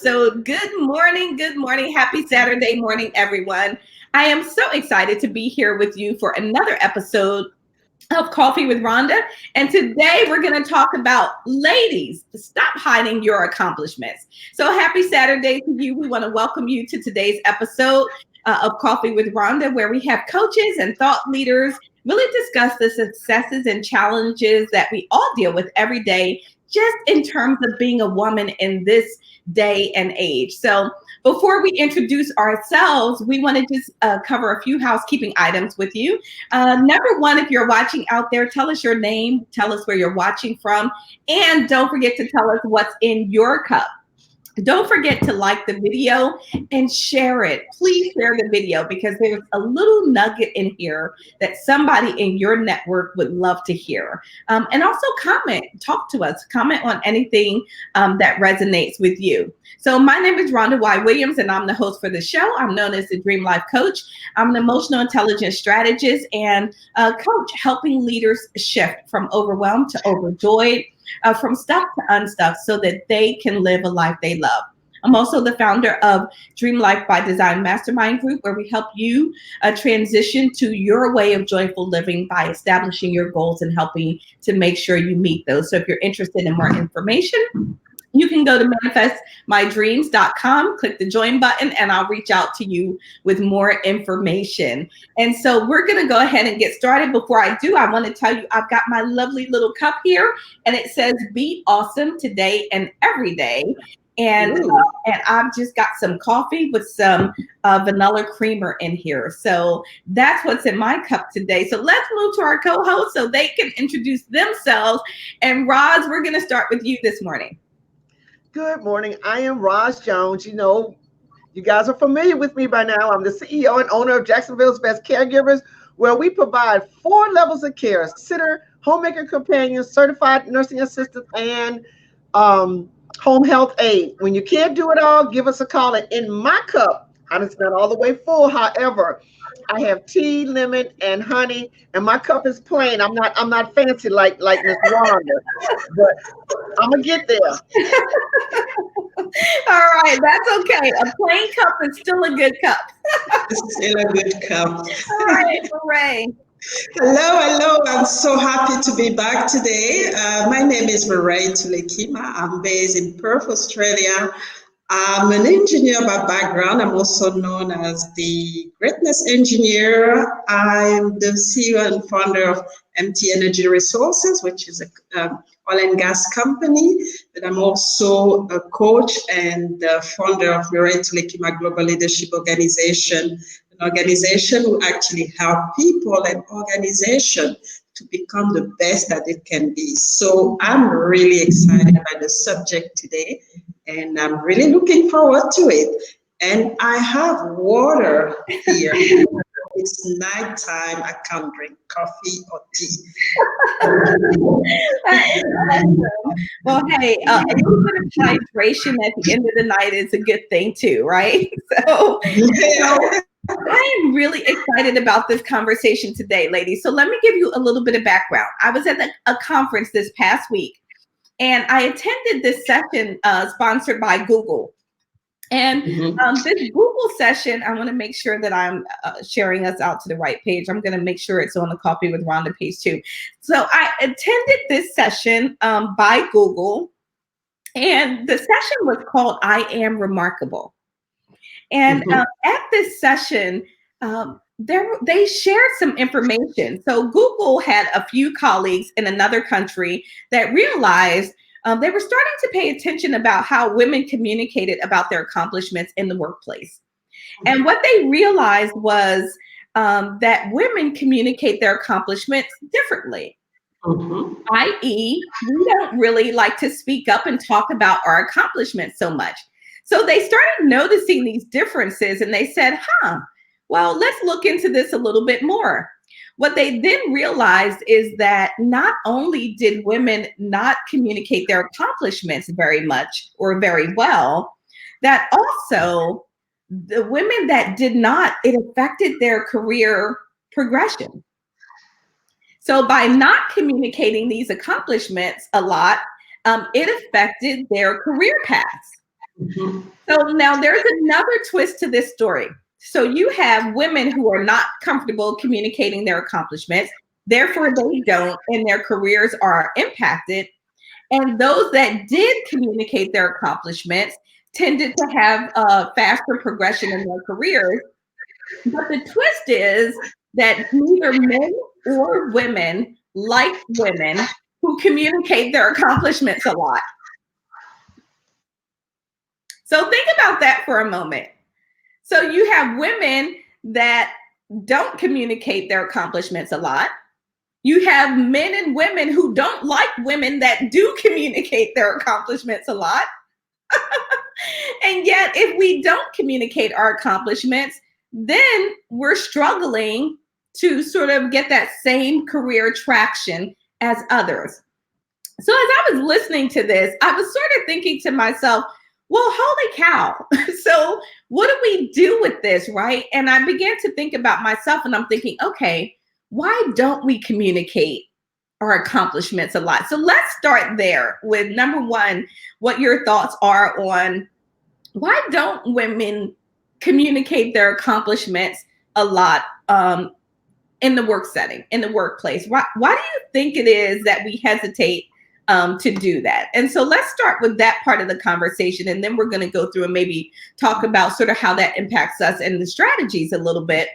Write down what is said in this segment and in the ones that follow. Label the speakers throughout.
Speaker 1: episode. Good morning. Happy Saturday morning, everyone. I am so excited to be here with you for another episode of Coffee with Rhonda. And today we're going to talk about ladies, stop hiding your accomplishments. So happy Saturday to you. We want to welcome you to today's episode of Coffee with Rhonda, where we have coaches and thought leaders really discuss the successes and challenges that we all deal with every day, just in terms of being a woman in this day and age. So before we introduce ourselves, we want to just cover a few housekeeping items with you. Number one, if you're watching out there, tell us your name, tell us where you're watching from, and don't forget to tell us what's in your cup. Don't forget to like the video and share it. Please share the video because there's a little nugget in here that somebody in your network would love to hear. And also comment, talk to us, comment on anything that resonates with you. So my name is Rhonda Y. Williams, and I'm the host for the show. I'm known as the Dream Life Coach. I'm an emotional intelligence strategist and a coach helping leaders shift from overwhelmed to overjoyed, from stuck to unstuck so that they can live a life they love. I'm also the founder of Dream Life by Design Mastermind Group, where we help you transition to your way of joyful living by establishing your goals and helping to make sure you meet those. So if you're interested in more information, you can go to manifestmydreams.com, click the join button, and I'll reach out to you with more information. And so we're going to go ahead and get started. Before I do, I want to tell you I've got my lovely little cup here, and it says be awesome today and every day. And I've just got some coffee with some vanilla creamer in here. So that's what's in my cup today. So let's move to our co-host so they can introduce themselves. And Roz, we're going to start with you this morning.
Speaker 2: Good morning. I am Roz Jones. You know, you guys are familiar with me by now. I'm the CEO and owner of Jacksonville's Best Caregivers, where we provide 4 levels of care: sitter, homemaker companion, certified nursing assistant, and home health aide. When you can't do it all, give us a call. And in my cup, and it's not all the way full, however, I have tea, lemon, and honey, and my cup is plain. I'm not fancy like Miss Wanda, but I'm gonna get there.
Speaker 1: All right, that's okay. A plain cup is still a good cup.
Speaker 3: It's still a good cup.
Speaker 1: All right, hooray.
Speaker 3: Hello. I'm so happy to be back today. My name is Marae Tulekima. I'm based in Perth, Australia. I'm an engineer by background. I'm also known as the Greatness Engineer. I'm the CEO and founder of MT Energy Resources, which is a oil and gas company. But I'm also a coach and the founder of Marae Tulekima Global Leadership Organization, an organization who actually help people and organization to become the best that it can be. So I'm really excited by the subject today, and I'm really looking forward to it. And I have water here. It's nighttime. I can't drink coffee or tea.
Speaker 1: That is awesome. Well, hey, a little bit of hydration at the end of the night is a good thing too, right? So, I am really excited about this conversation today, ladies. So let me give you a little bit of background. I was at a conference this past week, and I attended this session sponsored by Google. And this Google session, I want to make sure that I'm sharing us out to the right page. I'm going to make sure it's on the Coffee with Rhonda page too. So I attended this session by Google, and the session was called I Am Remarkable. And at this session, they shared some information. So Google had a few colleagues in another country that realized they were starting to pay attention about how women communicated about their accomplishments in the workplace. And what they realized was that women communicate their accomplishments differently. I.e., we don't really like to speak up and talk about our accomplishments so much. So they started noticing these differences, and they said, well, let's look into this a little bit more. What they then realized is that not only did women not communicate their accomplishments very much or very well, that also the women that did not, it affected their career progression. So by not communicating these accomplishments a lot, it affected their career paths.
Speaker 3: Mhm.
Speaker 1: So now there's another twist to this story. So you have women who are not comfortable communicating their accomplishments, therefore they don't, and their careers are impacted. And those that did communicate their accomplishments tended to have a faster progression in their careers. But the twist is that neither men or women like women who communicate their accomplishments a lot. So think about that for a moment. So you have women that don't communicate their accomplishments a lot. You have men and women who don't like women that do communicate their accomplishments a lot. And yet, if we don't communicate our accomplishments, then we're struggling to sort of get that same career traction as others. So, as I was listening to this, I was sort of thinking to myself, well, holy cow. So, what do we do with this, right? And I began to think about myself and I'm thinking, okay, why don't we communicate our accomplishments a lot? So, let's start there with number one, what your thoughts are on why don't women communicate their accomplishments a lot in the work setting, in the workplace? Why do you think it is that we hesitate to do that? And so let's start with that part of the conversation, and then we're going to go through and maybe talk about sort of how that impacts us and the strategies a little bit.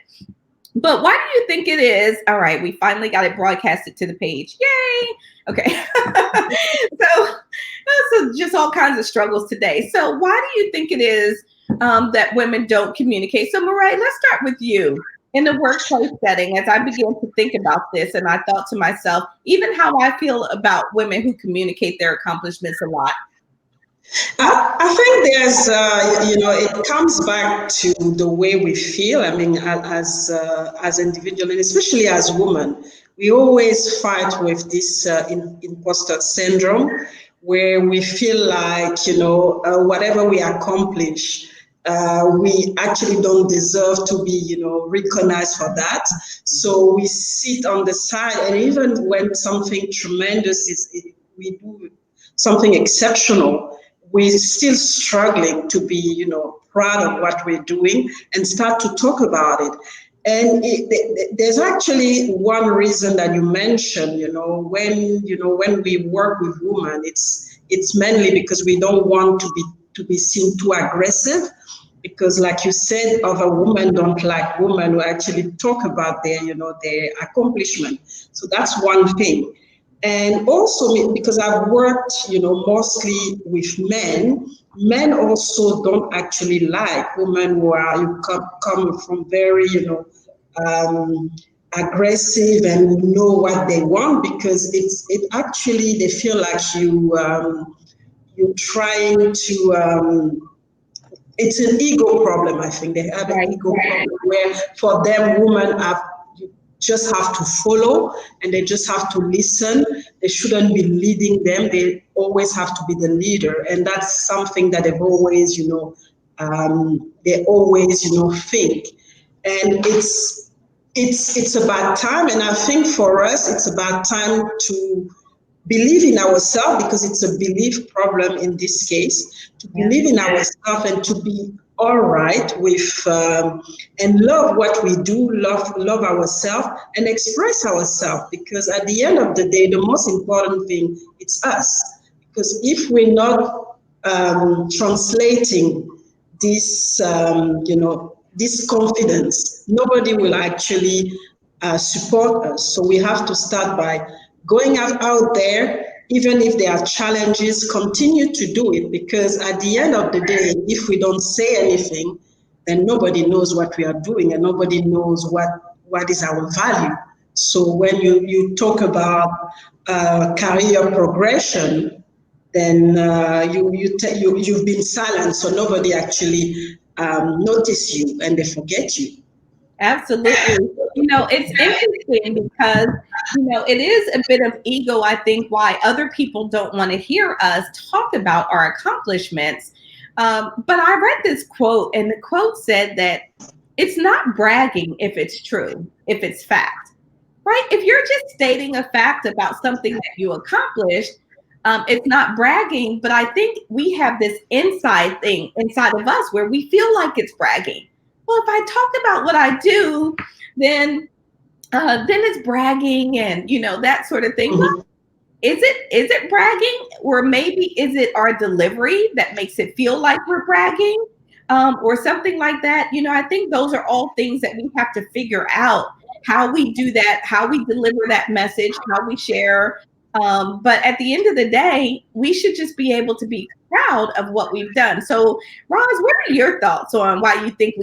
Speaker 1: But why do you think it is? All right, we finally got it broadcasted to the page. Yay! Okay. So just all kinds of struggles today. So why do you think it is that women don't communicate? So Mariah, let's start with you. In the workplace setting, as I began to think about this, and I thought to myself, even how I feel about women who communicate their accomplishments a lot.
Speaker 3: I think there's, it comes back to the way we feel. I mean, as individuals, and especially as women, we always fight with this imposter syndrome, where we feel like, whatever we accomplish, we actually don't deserve to be, recognized for that. So we sit on the side, and even when something tremendous we do something exceptional, we're still struggling to be, proud of what we're doing and start to talk about it. And there's actually one reason that you mentioned, when we work with women, it's mainly because we don't want to be seen too aggressive. Because, like you said, other women don't like women who actually talk about their accomplishment. So that's one thing. And also because I've worked, mostly with men. Men also don't actually like women who are come from very, aggressive and know what they want, because it actually they feel like you're trying to. It's an ego problem. I think they have an ego problem where for them, women just have to follow and they just have to listen. They shouldn't be leading them. They always have to be the leader. And that's something that they've always, they always, think. And it's about time. And I think for us, it's about time to believe in ourselves, because it's a belief problem in this case, to believe in ourselves and to be all right with and love what we do, love ourselves and express ourselves, because at the end of the day, the most important thing, it's us. Because if we're not translating this, this confidence, nobody will actually support us. So we have to start by going out there, even if there are challenges, continue to do it, because at the end of the day, if we don't say anything, then nobody knows what we are doing and nobody knows what is our value. So when you talk about career progression, then you've been silent, so nobody actually notice you and they forget you.
Speaker 1: Absolutely. It's interesting because, it is a bit of ego, I think, why other people don't want to hear us talk about our accomplishments. But I read this quote, and the quote said that it's not bragging if it's true, if it's fact, right? If you're just stating a fact about something that you accomplished, It's not bragging, but I think we have this inside thing inside of us where we feel like it's bragging. Well, if I talk about what I do, then it's bragging, and that sort of thing. Well, is it bragging, or maybe is it our delivery that makes it feel like we're bragging, or something like that? I think those are all things that we have to figure out, how we do that, how we deliver that message, how we share. But at the end of the day, we should just be able to be proud of what we've done. So, Roz, what are your thoughts on why you think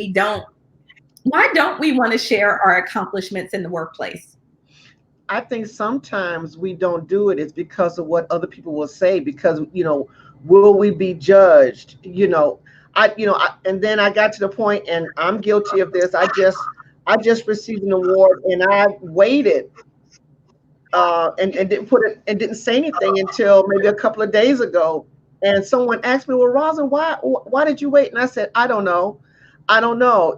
Speaker 1: why don't we want to share our accomplishments in the workplace?
Speaker 2: I think sometimes we don't do it. It's because of what other people will say. Because will we be judged? And then I got to the point, and I'm guilty of this. I just received an award, and I waited, and didn't say anything until maybe a couple of days ago. And someone asked me, "Well, Rosin, why did you wait?" And I said, "I don't know.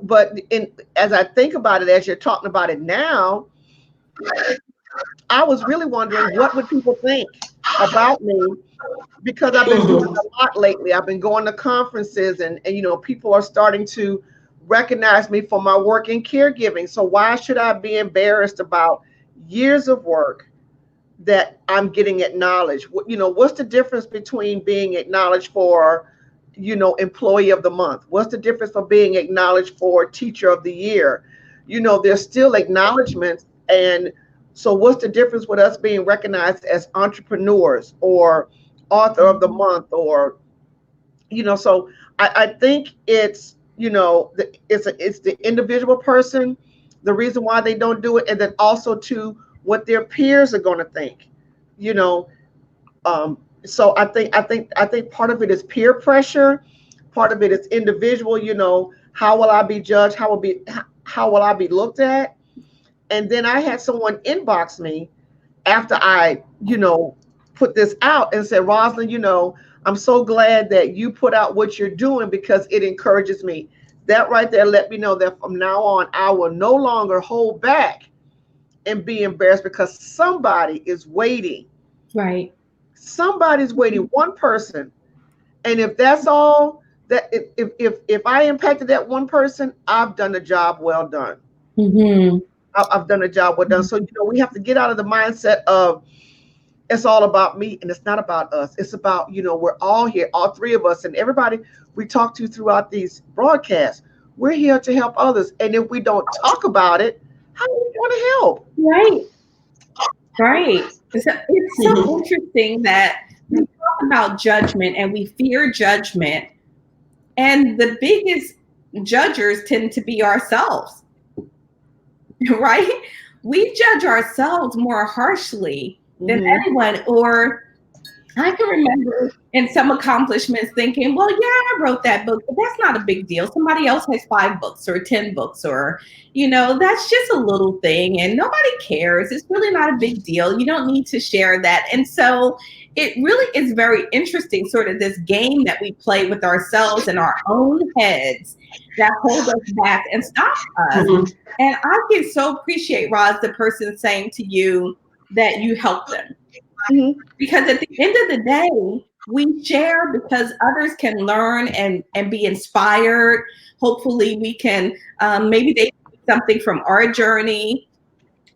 Speaker 2: But as I think about it, as you're talking about it now, I was really wondering what would people think about me, because I've been doing a lot lately. I've been going to conferences, and people are starting to recognize me for my work in caregiving. So why should I be embarrassed about years of work that I'm getting acknowledged? What's the difference between being acknowledged for, employee of the month? What's the difference for being acknowledged for teacher of the year? There's still acknowledgments. And so what's the difference with us being recognized as entrepreneurs or author of the month, or, so I think it's, it's the individual person, the reason why they don't do it, and then also to what their peers are going to think, so I think part of it is peer pressure, part of it is individual. How will I be judged? How will I be looked at? And then I had someone inbox me after I, put this out and said, "Rosalind, I'm so glad that you put out what you're doing, because it encourages me." That right there let me know that from now on, I will no longer hold back and be embarrassed, because somebody is waiting.
Speaker 1: Right.
Speaker 2: Somebody's waiting, one person. And if that's all, that if I impacted that one person, I've done a job well done.
Speaker 1: Mm-hmm.
Speaker 2: I've done a job well done. So, we have to get out of the mindset of it's all about me, and it's not about us. It's about, we're all here, all three of us, and everybody we talk to throughout these broadcasts. We're here to help others. And if we don't talk about it, how are we going to help?
Speaker 1: Right. Right. It's so interesting that we talk about judgment and we fear judgment, and the biggest judgers tend to be ourselves. Right? We judge ourselves more harshly than anyone. Or I can remember in some accomplishments thinking, well, yeah, I wrote that book, but that's not a big deal. Somebody else has 5 books or 10 books, or, that's just a little thing and nobody cares. It's really not a big deal. You don't need to share that. And so it really is very interesting, sort of this game that we play with ourselves in our own heads that hold us back and stop us. And I can so appreciate, Roz, the person saying to you that you help them. Because at the end of the day, we share because others can learn and be inspired. Hopefully we can, maybe they do something from our journey.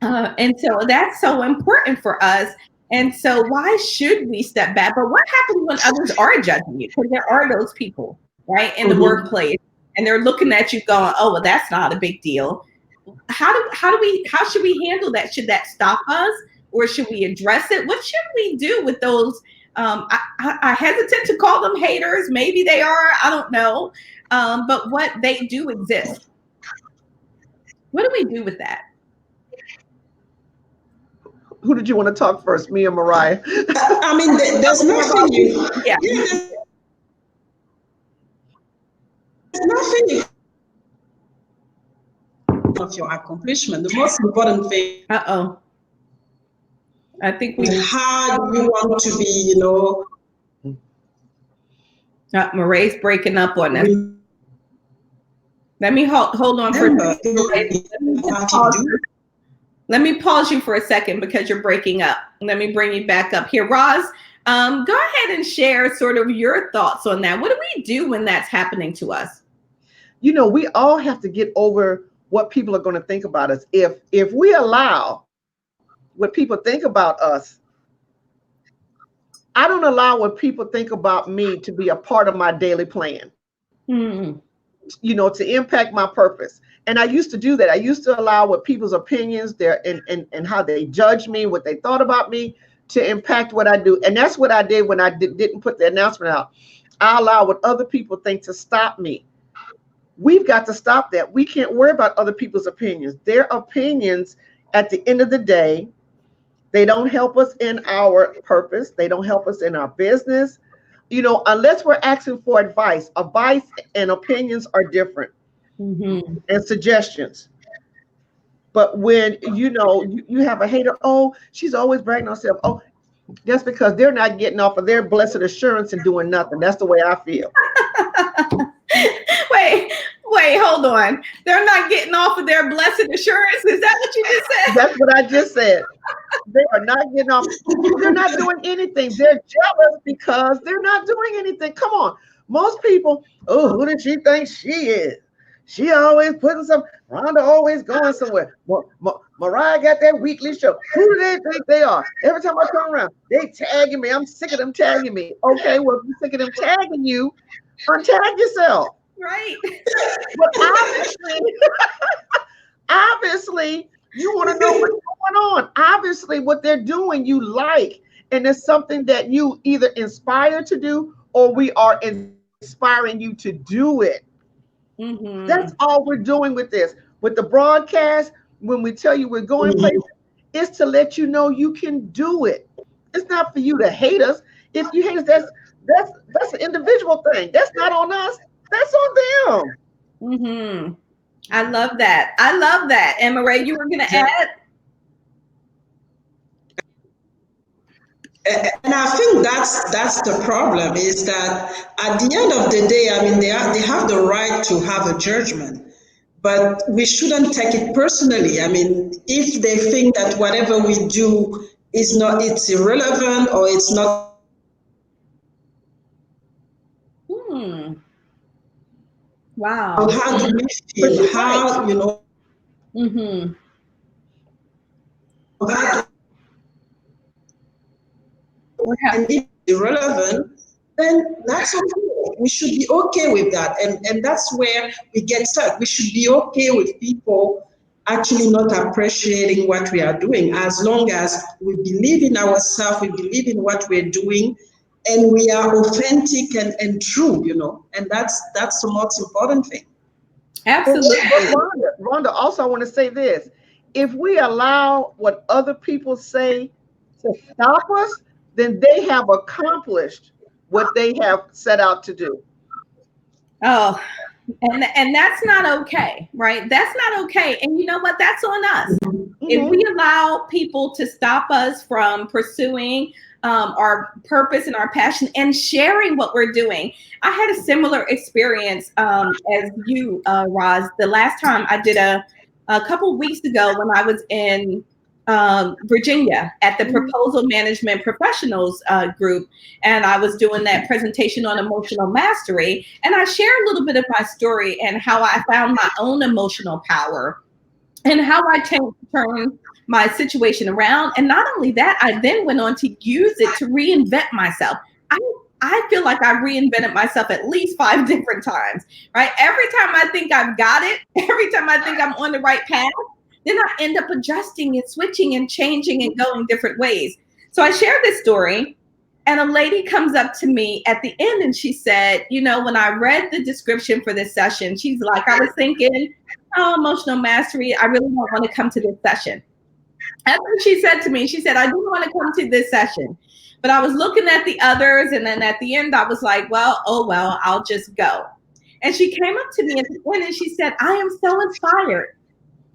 Speaker 1: And so that's so important for us. And so why should we step back? But what happens when others are judging you? Because there are those people, right, in the workplace, and they're looking at you going, "Oh, well, that's not a big deal." How should we handle that? Should that stop us, or should we address it? What should we do with those? I hesitate to call them haters. Maybe they are. I don't know. But what they do exist. What do we do with that?
Speaker 2: Who did you want to talk first, me or Mariah?
Speaker 3: I mean, there's nothing you.
Speaker 1: Yeah.
Speaker 3: There's nothing of your accomplishment. The most important thing.
Speaker 1: I think we.
Speaker 3: How you want to be,
Speaker 1: Marie's breaking up on us. Let me hold on for a second. Let me pause you for a second because you're breaking up. Let me bring you back up here. Roz, Go ahead and share sort of your thoughts on that. What do we do when that's happening to us?
Speaker 2: We all have to get over what people are going to think about us. If we allow what people think about us, I don't allow what people think about me to be a part of my daily plan. To impact my purpose. And I used to do that. I used to allow what people's opinions, and how they judge me, what they thought about me, to impact what I do. And that's what I did when I didn't put the announcement out. I allow what other people think to stop me. We've got to stop that. We can't worry about other people's opinions. Their opinions, at the end of the day, they don't help us in our purpose. They don't help us in our business. Unless we're asking for advice. Advice and opinions are different, and suggestions. But when you have a hater, oh, she's always bragging on herself. Oh, that's because they're not getting off of their blessed assurance and doing nothing. That's the way I feel.
Speaker 1: Wait, hold on. They're not getting off of their blessed assurance. Is that what you just said?
Speaker 2: That's what I just said. They are not getting off. They're not doing anything. They're jealous because they're not doing anything. Come on. Most people, oh, who does she think she is? She always putting some, Rhonda always going somewhere. Mariah got that weekly show. Who do they think they are? Every time I come around, they tagging me. I'm sick of them tagging me. Okay, well, if you're sick of them tagging you, untag yourself.
Speaker 1: Right.
Speaker 2: But obviously, you want to know what's going on. Obviously, what they're doing, you like. And it's something that you either inspire to do, or we are inspiring you to do it. That's all we're doing with this. With the broadcast, when we tell you we're going places, it's to let you know you can do it. It's not for you to hate us. If you hate us, that's an individual thing. That's not on us. That's on them.
Speaker 1: I love that. And Marae, you were going to add?
Speaker 3: And I think that's the problem, is that at the end of the day, I mean, they have the right to have a judgment, but we shouldn't take it personally. I mean, if they think that whatever we do it's irrelevant, or it's not.
Speaker 1: Wow.
Speaker 3: How do we feel? How, and if it's irrelevant, then that's okay. We should be okay with that. And that's where we get stuck. We should be okay with people actually not appreciating what we are doing, as long as we believe in ourselves, we believe in what we're doing, and we are authentic and true, and that's the most important thing.
Speaker 1: Absolutely.
Speaker 2: Rhonda, also I want to say this. If we allow what other people say to stop us, then they have accomplished what they have set out to do.
Speaker 1: Oh, and that's not okay, right? That's not okay. And you know what? That's on us. If we allow people to stop us from pursuing our purpose and our passion and sharing what we're doing. I had a similar experience as you, Roz. The last time I did a couple of weeks ago when I was in Virginia at the Proposal Management Professionals group, and I was doing that presentation on emotional mastery, and I shared a little bit of my story and how I found my own emotional power and how I turned my situation around. And not only that, I then went on to use it to reinvent myself. I feel like I reinvented myself at least 5 different times, right? Every time I think I've got it, every time I think I'm on the right path, then I end up adjusting and switching and changing and going different ways. So I shared this story, and a lady comes up to me at the end and she said, when I read the description for this session, she's like, I was thinking, emotional mastery, I really don't want to come to this session. That's what she said to me. She said, I do want to come to this session, but I was looking at the others, and then at the end I was like, well, I'll just go. And she came up to me at the end and she said, I am so inspired.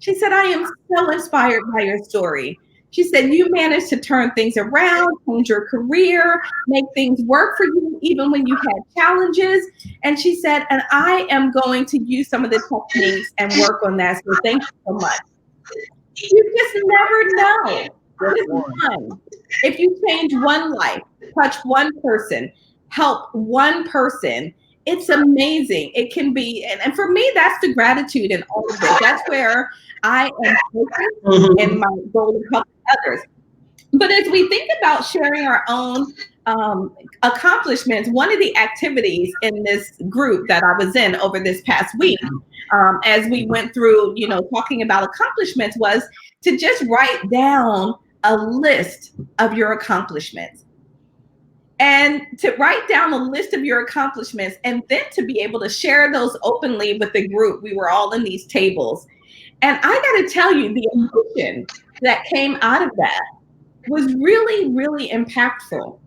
Speaker 1: She said, I am so inspired by your story. She said, you managed to turn things around, change your career, make things work for you, even when you had challenges. And she said, and I am going to use some of the techniques and work on that. So thank you so much. You just never know.
Speaker 2: Just
Speaker 1: Just
Speaker 2: one.
Speaker 1: one. If you change one life, touch one person, help one person, it's amazing. It can be, and for me, that's the gratitude in all of this. That's where I am focused in
Speaker 3: Mhm.
Speaker 1: my goal of helping others. But as we think about sharing our own accomplishments, one of the activities in this group that I was in over this past week, as we went through, talking about accomplishments, was to just write down a list of your accomplishments. And to write down a list of your accomplishments and then to be able to share those openly with the group. We were all in these tables. And I got to tell you, the emotion that came out of that was really, really impactful.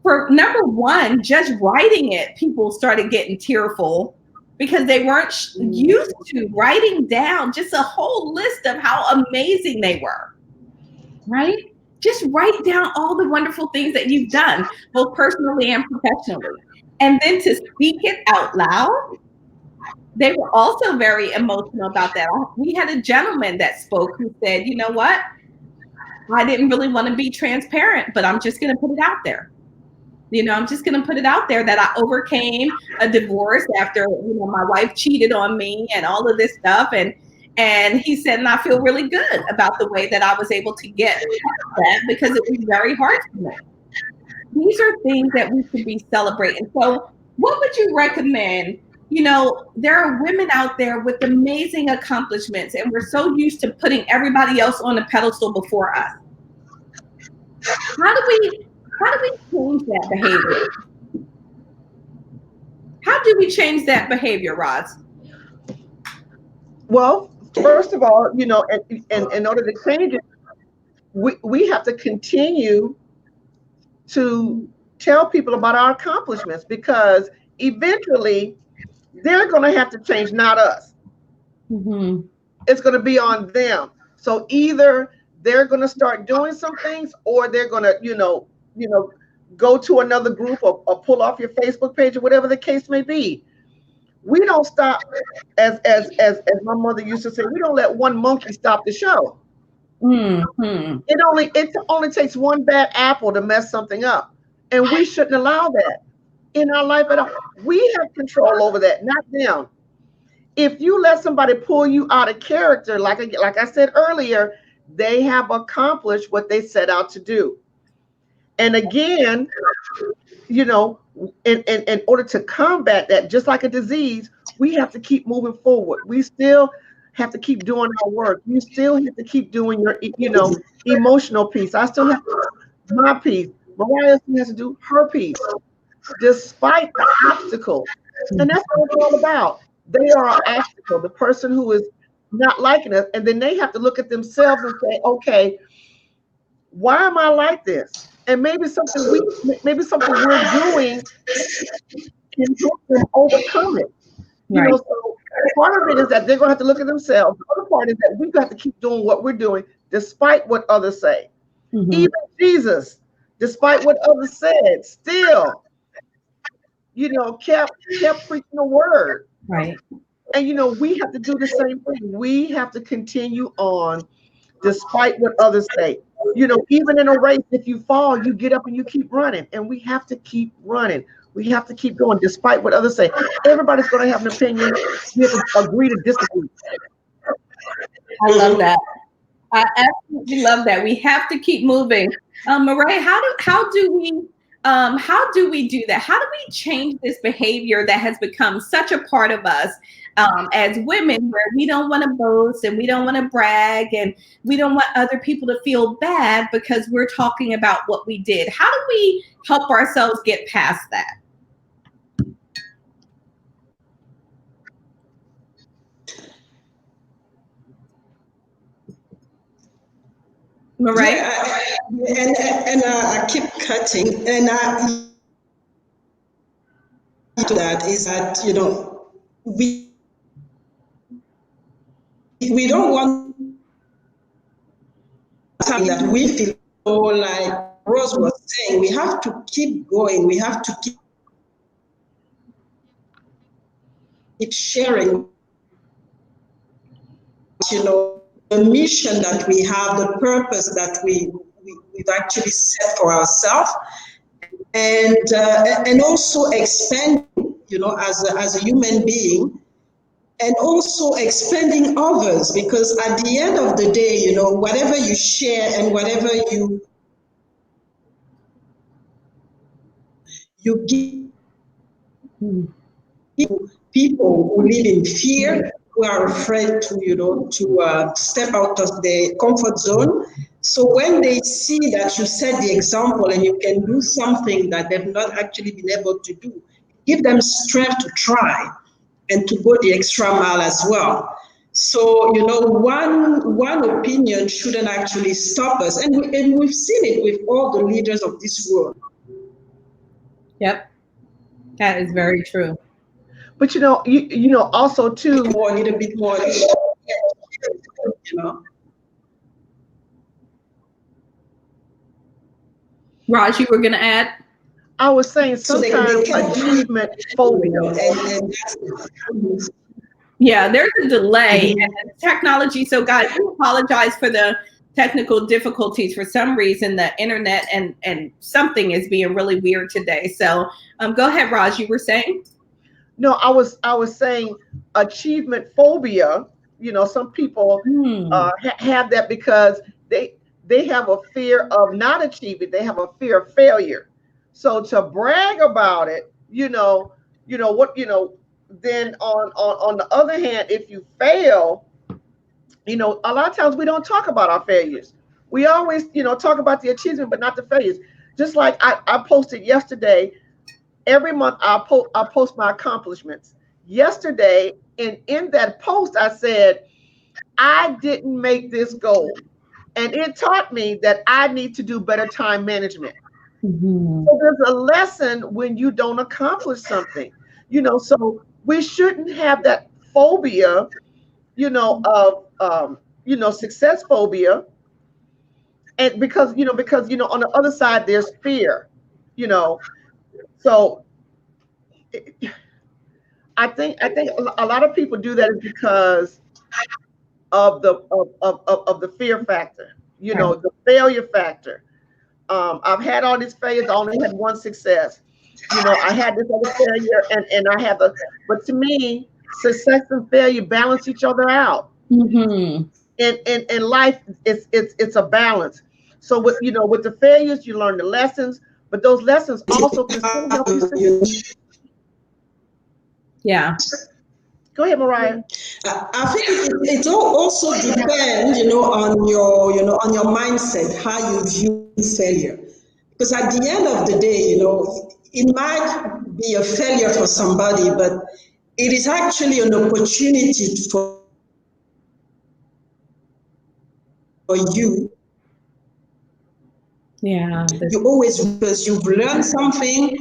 Speaker 1: For number one, just writing it, people started getting tearful because they weren't used to writing down just a whole list of how amazing they were, right? Just write down all the wonderful things that you've done, both personally and professionally. And then to speak it out loud, they were also very emotional about that. We had a gentleman that spoke who said, you know what? I didn't really want to be transparent, but I'm just going to put it out there. I'm just going to put it out there that I overcame a divorce after, my wife cheated on me and all of this stuff. And he said, and I feel really good about the way that I was able to get that because it was very hard for me. These are things that we should be celebrating. So what would you recommend? There are women out there with amazing accomplishments, and we're so used to putting everybody else on a pedestal before us. How do we change that behavior? How do we change that behavior, Roz?
Speaker 2: Well, first of all, and in order to change it, we have to continue to tell people about our accomplishments because eventually they're going to have to change, not us.
Speaker 1: Mm-hmm.
Speaker 2: It's going to be on them. So either they're going to start doing some things or they're going to, go to another group or pull off your Facebook page or whatever the case may be. We don't stop, as my mother used to say, we don't let one monkey stop the show.
Speaker 1: Mm-hmm.
Speaker 2: It only takes one bad apple to mess something up. And we shouldn't allow that in our life at all. We have control over that, not them. If you let somebody pull you out of character, like I said earlier, they have accomplished what they set out to do. And again, in order to combat that, just like a disease, we have to keep moving forward. We still have to keep doing our work. You still have to keep doing your, emotional piece. I still have my piece. Mariah still has to do her piece, despite the obstacle. And that's what it's all about. They are an obstacle, the person who is not liking us. And then they have to look at themselves and say, okay, why am I like this? And maybe something we're doing can help them overcome it.
Speaker 1: Right.
Speaker 2: So part of it is that they're going to have to look at themselves. The other part is that we've got to keep doing what we're doing, despite what others say.
Speaker 1: Mm-hmm.
Speaker 2: Even Jesus, despite what others said, still, kept preaching the word.
Speaker 1: Right.
Speaker 2: And we have to do the same thing. We have to continue on, despite what others say. Even in a race, if you fall, you get up and you keep running. And we have to keep running. We have to keep going, despite what others say. Everybody's going to have an opinion. We have to agree to disagree.
Speaker 1: I love that. I absolutely love that. We have to keep moving. Marae, how do we do that? How do we change this behavior that has become such a part of us as women, where we don't want to boast and we don't want to brag and we don't want other people to feel bad because we're talking about what we did? How do we help ourselves get past that? Marae?
Speaker 3: Yeah, and I keep cutting, and to that is that we don't want something that we feel like Rose was saying. We have to keep going. We have to keep sharing. The mission that we have, the purpose that we we've actually set for ourselves, and also expand, as a human being, and also expanding others, because at the end of the day, whatever you share and whatever you give people who live in fear, who are afraid to step out of their comfort zone. So when they see that you set the example and you can do something that they've not actually been able to do, give them strength to try and to go the extra mile as well. So, one opinion shouldn't actually stop us. And we've seen it with all the leaders of this world.
Speaker 1: Yep. That is very true.
Speaker 2: But also too,
Speaker 3: More, a little bit more, you know.
Speaker 1: Raj, you were going to add?
Speaker 2: I was saying
Speaker 3: So they
Speaker 2: sometimes
Speaker 3: can
Speaker 2: achievement phobia.
Speaker 1: Yeah, there's a delay
Speaker 3: Mhm.
Speaker 1: and technology. So, guys, we apologize for the technical difficulties. For some reason, the internet and something is being really weird today. So, go ahead, Raj. You were saying?
Speaker 2: No, I was saying achievement phobia. Some people have that because they have a fear of not achieving. They have a fear of failure. So to brag about it, then on the other hand, if you fail, a lot of times we don't talk about our failures. We always, talk about the achievement, but not the failures. Just like I posted yesterday, every month I post my accomplishments. Yesterday, and in that post, I said, I didn't make this goal. And it taught me that I need to do better time management.
Speaker 1: Mm-hmm.
Speaker 2: So there's a lesson when you don't accomplish something, so we shouldn't have that phobia, of success phobia. And because on the other side there's fear, you know. So I think a lot of people do that is because of the fear factor,
Speaker 1: Right.
Speaker 2: the failure factor. I've had all these failures. I only had one success. I had this other failure, and I have a. But to me, success and failure balance each other out.
Speaker 1: Mm-hmm.
Speaker 2: In life, it's a balance. So with the failures, you learn the lessons, but those lessons also can still help you succeed.
Speaker 1: Yeah.
Speaker 2: Go ahead, Mariah.
Speaker 3: I think it also depends, on your mindset, how you view failure. Because at the end of the day, it might be a failure for somebody, but it is actually an opportunity for you.
Speaker 1: Yeah.
Speaker 3: You always, because you've learned something,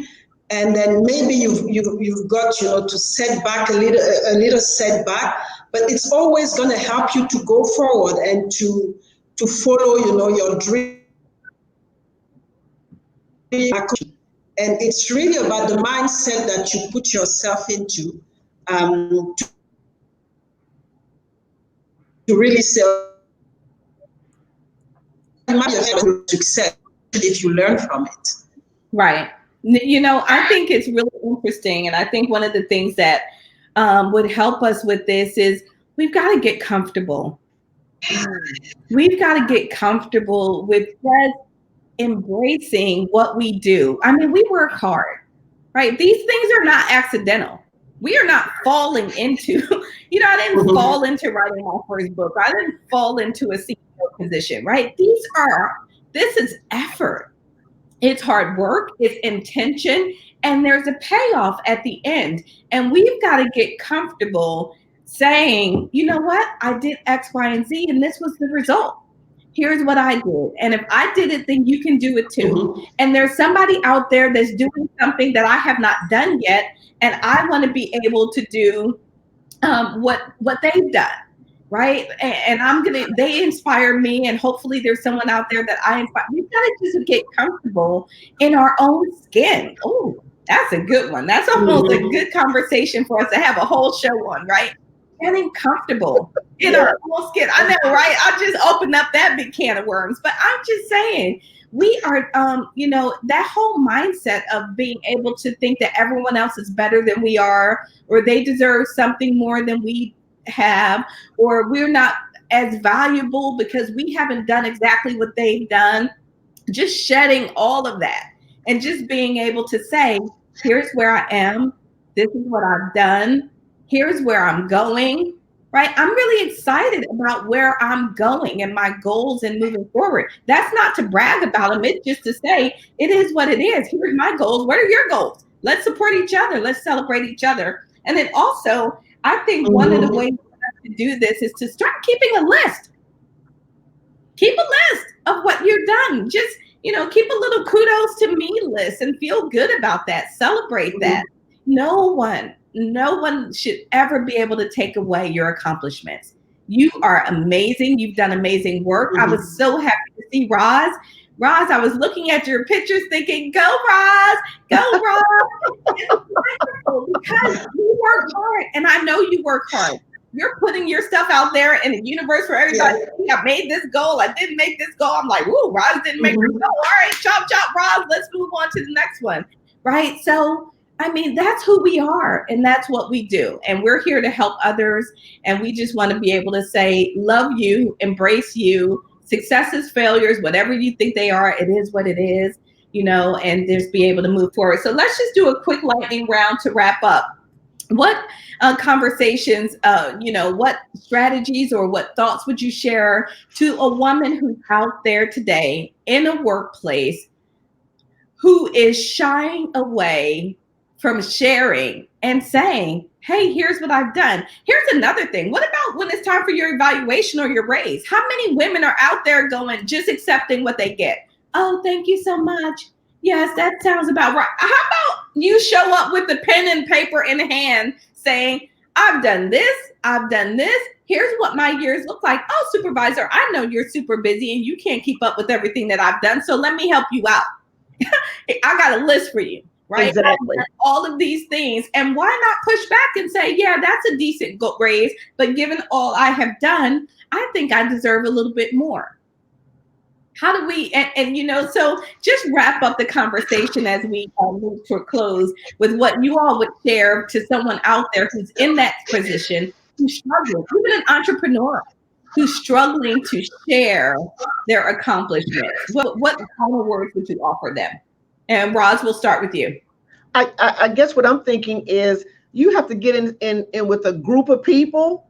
Speaker 3: and then maybe you've got, to set back a little setback, but it's always going to help you to go forward and to follow, your dream. And it's really about the mindset that you put yourself into, to really say success if you learn from it.
Speaker 1: Right. I think it's really interesting. And I think one of the things that would help us with this is we've got to get comfortable. We've got to get comfortable with just embracing what we do. I mean, we work hard, right? These things are not accidental. We are not falling into, I didn't fall into writing my first book. I didn't fall into a CEO position, right? This is effort. It's hard work, it's intention, and there's a payoff at the end. And we've got to get comfortable saying, you know what, I did X, Y, and Z, and this was the result. Here's what I did. And if I did it, then you can do it too.
Speaker 3: Mm-hmm.
Speaker 1: And there's somebody out there that's doing something that I have not done yet. And I want to be able to do what they've done. Right. And they inspire me. And hopefully there's someone out there that I inspire. We've got to just get comfortable in our own skin. Oh, that's a good one. That's almost a good conversation for us to have a whole show on, right? getting comfortable in
Speaker 2: Yeah.
Speaker 1: our own skin. I know, right? I just opened up that big can of worms, but I'm just saying we are, that whole mindset of being able to think that everyone else is better than we are, or they deserve something more than we have, or we're not as valuable because we haven't done exactly what they've done. Just shedding all of that and just being able to say, here's where I am, this is what I've done, here's where I'm going, right? I'm really excited about where I'm going and my goals and moving forward. That's not to brag about them, it's just to say it is what it is. Here's my goals, what are your goals? Let's support each other, let's celebrate each other. And then also, I think one of the ways to do this is to start keeping a list. Keep a list of what you've done. Just, keep a little kudos to me list and feel good about that. Celebrate that. No one should ever be able to take away your accomplishments. You are amazing. You've done amazing work. I was so happy to see Roz. Roz, I was looking at your pictures thinking, go Roz, go Roz. It's wonderful because you work hard, and I know you work hard. You're putting your stuff out there in the universe for everybody. Yeah. I made this goal. I didn't make this goal. I'm like, ooh, Roz didn't make her goal. All right, chop, chop, Roz. Let's move on to the next one. Right? So, I mean, that's who we are, and that's what we do. And we're here to help others. And we just want to be able to say, love you, embrace you, successes, failures, whatever you think they are, it is what it is, and just be able to move forward. So let's just do a quick lightning round to wrap up. What conversations, what strategies or what thoughts would you share to a woman who's out there today in a workplace who is shying away from sharing and saying, hey, here's what I've done. Here's another thing. What about when it's time for your evaluation or your raise? How many women are out there going, just accepting what they get? Oh, thank you so much. Yes, that sounds about right. How about you show up with the pen and paper in hand saying, I've done this, I've done this. Here's what my years look like. Oh, supervisor, I know you're super busy and you can't keep up with everything that I've done. So let me help you out. I got a list for you, right?
Speaker 2: Exactly.
Speaker 1: All of these things. And why not push back and say, yeah, that's a decent raise, but given all I have done, I think I deserve a little bit more. How do we, so just wrap up the conversation as we move to a close with what you all would share to someone out there who's in that position, who's struggling, even an entrepreneur who's struggling to share their accomplishments. What final words would you offer them? And Roz, we'll start with you.
Speaker 2: I guess what I'm thinking is you have to get in with a group of people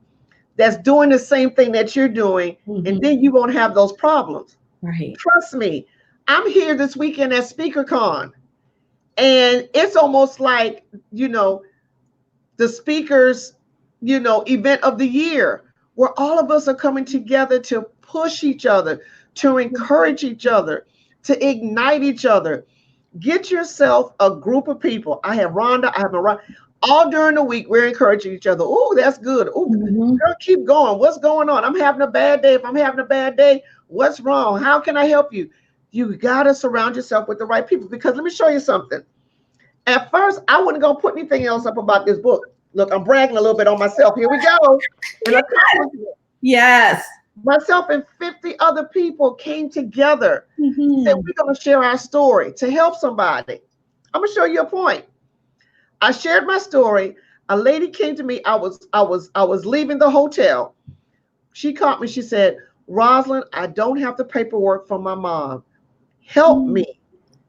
Speaker 2: that's doing the same thing that you're doing, and then you won't have those problems.
Speaker 1: Right.
Speaker 2: Trust me, I'm here this weekend at SpeakerCon, and it's almost like, the speakers, event of the year, where all of us are coming together to push each other, to encourage each other, to ignite each other. Get yourself a group of people. I have Rhonda, I have Mariah. All during the week, we're encouraging each other. Oh, that's good. Oh, girl, keep going. What's going on? I'm having a bad day. If I'm having a bad day, what's wrong? How can I help you? You got to surround yourself with the right people, because let me show you something. At first, I wasn't going to put anything else up about this book. Look, I'm bragging a little bit on myself. Here we go.
Speaker 1: Yes.
Speaker 2: Myself and 50 other people came together. Said, we're going to share our story to help somebody. I'm going to show you a point. I shared my story. A lady came to me. I was leaving the hotel. She caught me. She said, Rosalind, I don't have the paperwork from my mom. Help me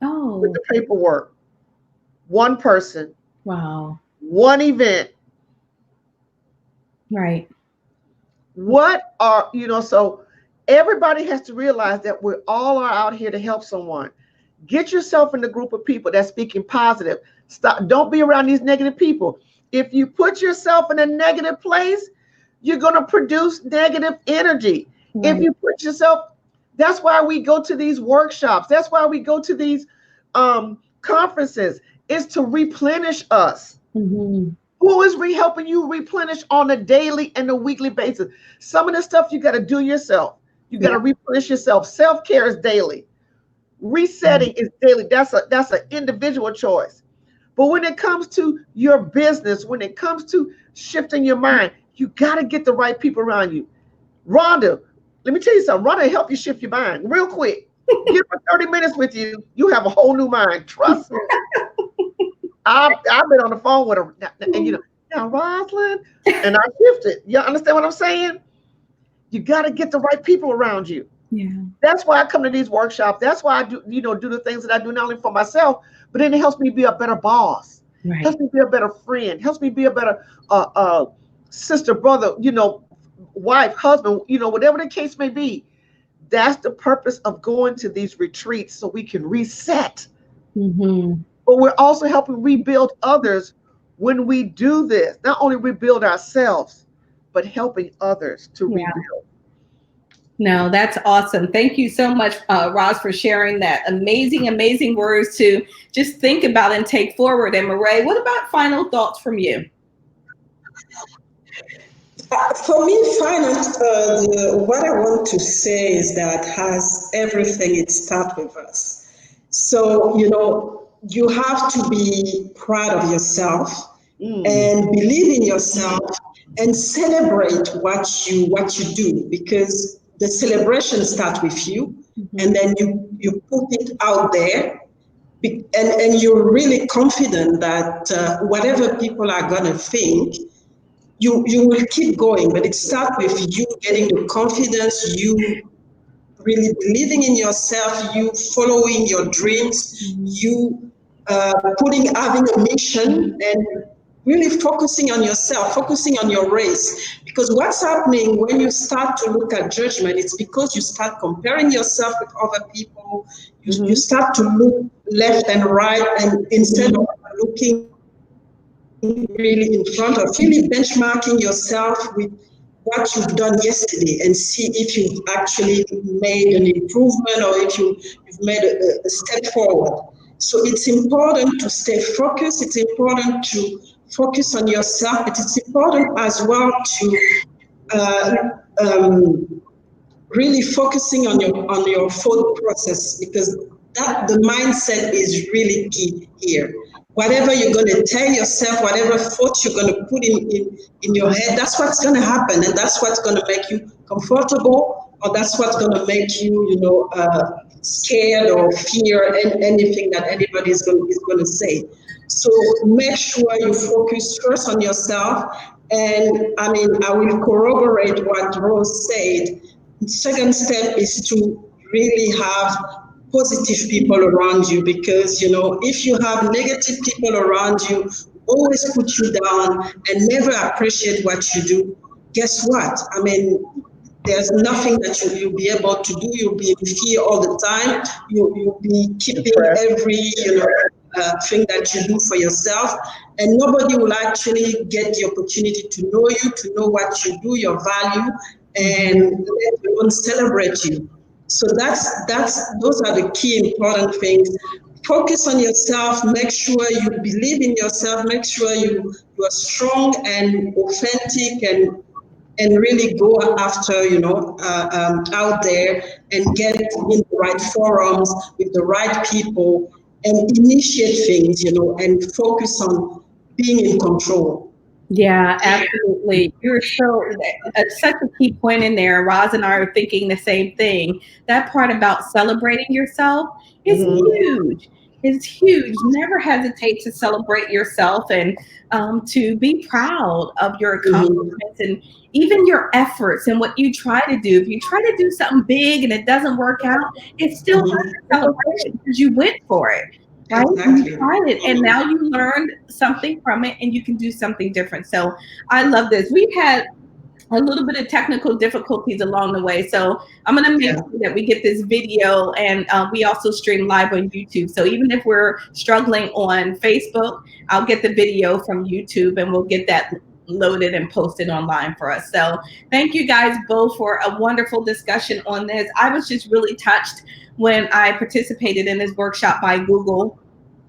Speaker 2: with the paperwork. One person.
Speaker 1: Wow.
Speaker 2: One event.
Speaker 1: Right.
Speaker 2: What are, so everybody has to realize that we all are out here to help someone. Get yourself in the group of people that's speaking positive. Stop. Don't be around these negative people. If you put yourself in a negative place, you're going to produce negative energy. Right. If you put yourself, that's why we go to these workshops. That's why we go to these conferences, is to replenish us. Who is helping you replenish on a daily and a weekly basis? Some of the stuff you got to do yourself. You got to replenish yourself. Self-care is daily. Resetting is daily. That's an individual choice. But when it comes to your business, when it comes to shifting your mind. You got to get the right people around you. Rhonda, let me tell you something. Rhonda help you shift your mind real quick. Give her 30 minutes with you. You have a whole new mind. Trust me. I've been on the phone with her, and now Rosalind, and I shifted. You understand what I'm saying? You got to get the right people around you.
Speaker 1: Yeah.
Speaker 2: That's why I come to these workshops. That's why I do the things that I do not only for myself, but then it helps me be a better boss.
Speaker 1: Right.
Speaker 2: Helps me be a better friend. Helps me be a better sister, brother, wife, husband, whatever the case may be. That's the purpose of going to these retreats, so we can reset.
Speaker 1: Mm-hmm.
Speaker 2: But we're also helping rebuild others when we do this. Not only rebuild ourselves, but helping others to rebuild.
Speaker 1: No, that's awesome. Thank you so much, Roz, for sharing that. Amazing words to just think about and take forward. And Marae, what about final thoughts from you?
Speaker 3: For me, what I want to say is that has everything, it starts with us. So, you have to be proud of yourself and believe in yourself and celebrate what you do, because the celebration starts with you, and then you put it out there, and you're really confident that whatever people are going to think, you will keep going. But it starts with you getting the confidence, you really believing in yourself, you following your dreams, you having a mission, and really focusing on yourself, focusing on your race. Because what's happening when you start to look at judgment, it's because you start comparing yourself with other people. You start to look left and right, and instead of looking really in front of, really benchmarking yourself with what you've done yesterday and see if you've actually made an improvement or if you've made a step forward. So it's important to stay focused. It's important to focus on yourself, but it's important as well to really focusing on your thought process, because the mindset is really key here. Whatever you're going to tell yourself, whatever thoughts you're going to put in your head, that's what's going to happen, and that's what's going to make you comfortable, or that's what's going to make you, scared or fear anything that anybody is going to say. So make sure you focus first on yourself. And I will corroborate what Rose said. The second step is to really have positive people around you, because if you have negative people around you, always put you down and never appreciate what you do, guess what? There's nothing that you'll be able to do. You'll be in fear all the time. You'll be keeping every thing that you do for yourself, and nobody will actually get the opportunity to know you, to know what you do, your value, and let everyone celebrate you. So those are the key important things. Focus on yourself. Make sure you believe in yourself. Make sure you are strong and authentic, and really go after, out there and get in the right forums with the right people and initiate things, and focus on being in control.
Speaker 1: Yeah, absolutely. You're such a key point in there. Roz and I are thinking the same thing. That part about celebrating yourself is huge. It's huge. Never hesitate to celebrate yourself and to be proud of your accomplishments and even your efforts and what you try to do. If you try to do something big and it doesn't work out, it's still a celebration because you went for it. Right?
Speaker 3: Exactly.
Speaker 1: You tried it, and now you learned something from it, and you can do something different. So I love this. We've had a little bit of technical difficulties along the way, so I'm going to make sure that we get this video, and we also stream live on YouTube. So even if we're struggling on Facebook, I'll get the video from YouTube, and we'll get that loaded and posted online for us. So thank you guys both for a wonderful discussion on this. I was just really touched when I participated in this workshop by Google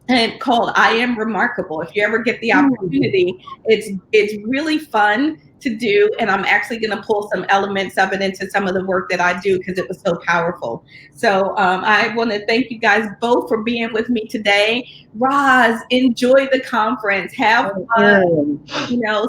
Speaker 1: and called I Am Remarkable. If you ever get the opportunity, it's really fun to do, and I'm actually going to pull some elements of it into some of the work that I do because it was so powerful. So I want to thank you guys both for being with me today. Roz, enjoy the conference. Have fun.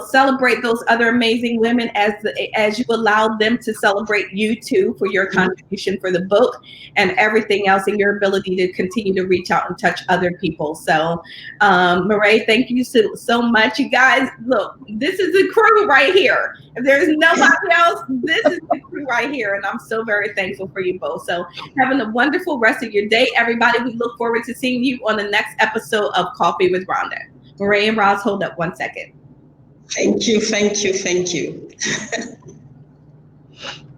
Speaker 1: Celebrate those other amazing women as you allow them to celebrate you too for your contribution for the book and everything else, and your ability to continue to reach out and touch other people. So, Marae, thank you so much. You guys, look, this is the crew right here. If there's nobody else, this is the crew right here, and I'm so very thankful for you both. So, having a wonderful rest of your day, everybody. We look forward to seeing you on the next episode of Coffee with Rhonda. Marae and Roz, hold up 1 second.
Speaker 3: Thank you, thank you, thank you.